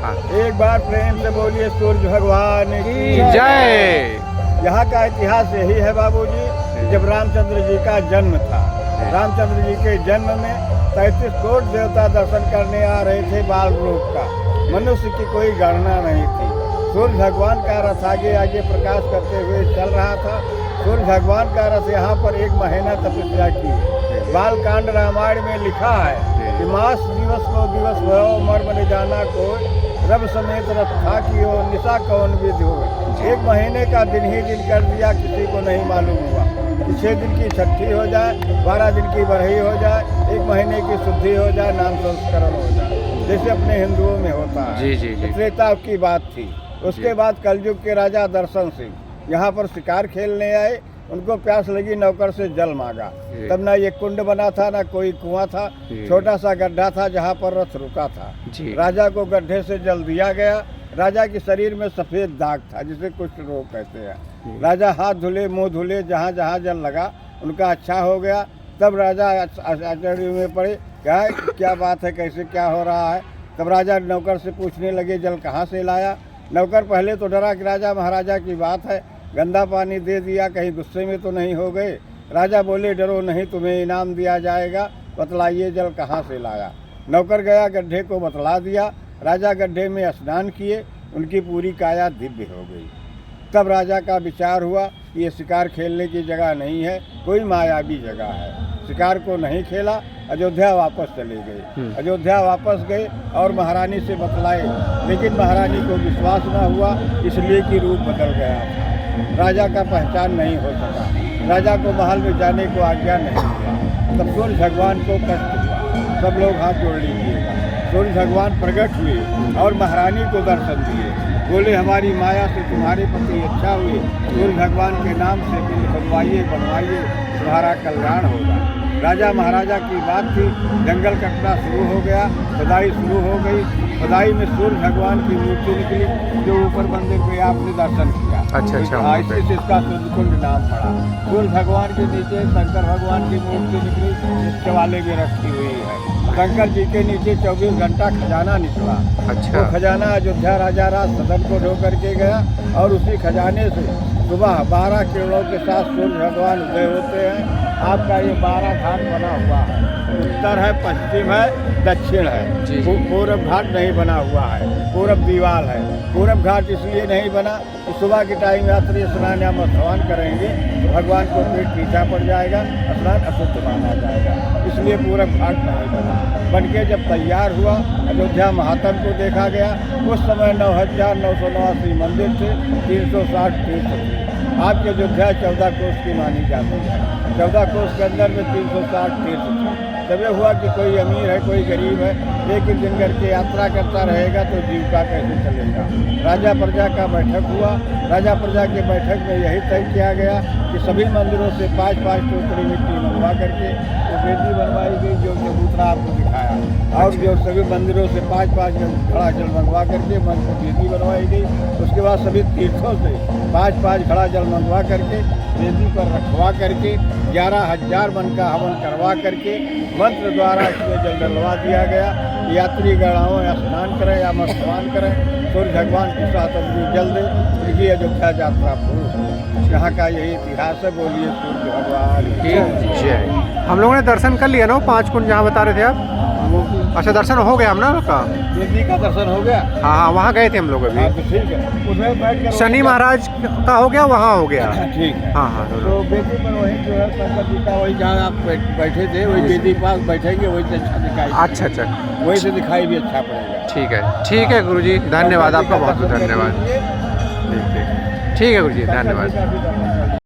हाँ। एक बार प्रेम से बोलिए सूर्य भगवान की जय। यहाँ का इतिहास यही है बाबूजी, जब रामचंद्र जी का जन्म था, रामचंद्र जी के जन्म में 33 करोड़ देवता दर्शन करने आ रहे थे बाल रूप का। मनुष्य की कोई गणना नहीं थी। सूर्य भगवान का रथ आगे आगे प्रकाश करते हुए चल रहा था। सूर्य भगवान का रथ यहाँ पर 1 महीना तपस्या की। बालकांड रामायण में लिखा है कि मास दिवस को दिवस भयो मर्म न जाना को रब समेत रथ था कि हो निशा कौन विधि हो। 1 महीने का दिन ही दिन कर दिया, किसी को नहीं मालूम हुआ कि 6 दिन की छठी हो जाए, 12 दिन की बढ़ई हो जाए, 1 महीने की शुद्धि हो जाए, नाम संस्करण हो जाए, जैसे अपने हिंदुओं में होता है। जी। त्रेता की बात थी। उसके बाद कलयुग के राजा दर्शन सिंह यहाँ पर शिकार खेलने आए। उनको प्यास लगी, नौकर से जल मांगा। तब ना ये कुंड बना था, ना कोई कुआं था, छोटा सा गड्ढा था जहाँ पर रथ रुका था। राजा को गड्ढे से जल दिया गया। राजा के शरीर में सफ़ेद दाग था, जिसे कुष्ठ रोग कहते हैं। राजा हाथ धुले, मुंह धुले, जहाँ जहाँ जल लगा उनका अच्छा हो गया। तब राजा आश्चर्य में पड़े, क्या बात है, कैसे क्या हो रहा है। तब राजा नौकर से पूछने लगे, जल कहाँ से लाया। नौकर पहले तो डरा कि राजा महाराजा की बात है, गंदा पानी दे दिया, कहीं गुस्से में तो नहीं हो गए। राजा बोले, डरो नहीं, तुम्हें इनाम दिया जाएगा, बतलाइए जल कहाँ से लाया। नौकर गया, गड्ढे को बतला दिया। राजा गड्ढे में स्नान किए, उनकी पूरी काया दिव्य हो गई। तब राजा का विचार हुआ कि ये शिकार खेलने की जगह नहीं है, कोई मायावी जगह है। शिकार को नहीं खेला, अयोध्या वापस चले गए। अयोध्या वापस गए और महारानी से बतलाए, लेकिन महारानी को विश्वास न हुआ, इसलिए कि रूप बदल गया था। राजा का पहचान नहीं हो सका। राजा को महल में जाने को आज्ञा नहीं हुआ। तब सूर्य भगवान को कष्ट हुआ। सब लोग हाथ जोड़ लीजिएगा। सूर्य भगवान प्रकट हुए और महारानी को दर्शन दिए। बोले, हमारी माया से तुम्हारे पति अच्छा हुए, सूर्य भगवान के नाम से पिंड बनवाइए, तुम्हारा कल्याण होगा। राजा महाराजा की बात थी। जंगल कटना शुरू हो गया, खुदाई शुरू हो गई। खुदाई में सूर्य भगवान की मूर्ति निकली, जो ऊपर मंदिर पे आपने दर्शन किया। अच्छा। इसी से इसका सूर्यकुंड नाम पड़ा। सूर्य भगवान के नीचे शंकर भगवान की मूर्ति निकली, इस चवाले में रखी हुई है। शंकर जी के नीचे 24 घंटा खजाना निकला। अच्छा। वो खजाना अयोध्या राजा राज सदन को ढो करके गया और उसी खजाने से सुबह 12 किरणों के साथ सूर्य भगवान उदय होते हैं। आपका ये 12 घाट बना हुआ है। उत्तर है, पश्चिम है, दक्षिण है। पूरब घाट नहीं बना हुआ है, पूरब दीवार है। पूरब घाट इसलिए नहीं बना कि सुबह के टाइम यात्री स्नान या स्नान करेंगे तो भगवान को पेट पीछा पड़ जाएगा, स्नान अशुद्ध माना जाएगा, इसलिए पूरब घाट नहीं बना। बन के जब तैयार हुआ, अयोध्या महात्म को देखा गया। उस समय 9,989 मंदिर थे, 360 तीर्थ थे। आपके अयोध्या 14 कोस की मानी जाती है। 14 कोस के अंदर में 360 तीर्थ थे। तब ये हुआ कि कोई अमीर है, कोई गरीब है, एक ही दिन करके यात्रा करता रहेगा तो जीविका कैसे चलेगा। राजा प्रजा का बैठक हुआ। राजा प्रजा के बैठक में यही तय किया गया कि सभी मंदिरों से 5-5 टोकरी मिट्टी मंगवा करके वो वेदी बनवाई गई, जो चबूतरा आपको दिखाया। और जो सभी मंदिरों से 5-5 घड़ा जल मंगवा करके मन को वेदी बनवाई गई। उसके बाद सभी तीर्थों से 5-5 घड़ा जल मंगवा करके वेदी पर रखवा करके 11,000 मन का हवन करवा करके मंत्र द्वारा इसमें जल डलवा दिया गया। यात्री गणाओं या स्नान करें या स्नान करें, सूर्य भगवान के साथ अपनी जल दे, उनकी अयोध्या यात्रा पूर्ण। यहाँ का यही इतिहास है। बोलिए सूर्य भगवान की जय। हम लोगों ने दर्शन कर लिया ना, 5 कुंड जहाँ बता रहे थे आप। अच्छा, दर्शन हो गया हम ना का? देवी का दर्शन हो गया। हाँ, वहाँ गए थे हम लोग अभी। तो ठीक है, उसमें बैठ कर शनि महाराज का हो गया, वहाँ हो गया। ठीक है। हाँ। तो बेदी पर वही जो है शंकर जी का, वही जहाँ आप बैठे थे, वही बेदी पास बैठेंगे, वही से अच्छा दिखाई। अच्छा। वही से दिखाई भी अच्छा पड़ेगा। ठीक है गुरुजी, धन्यवाद आपका, बहुत बहुत धन्यवाद। ठीक है गुरुजी, धन्यवाद।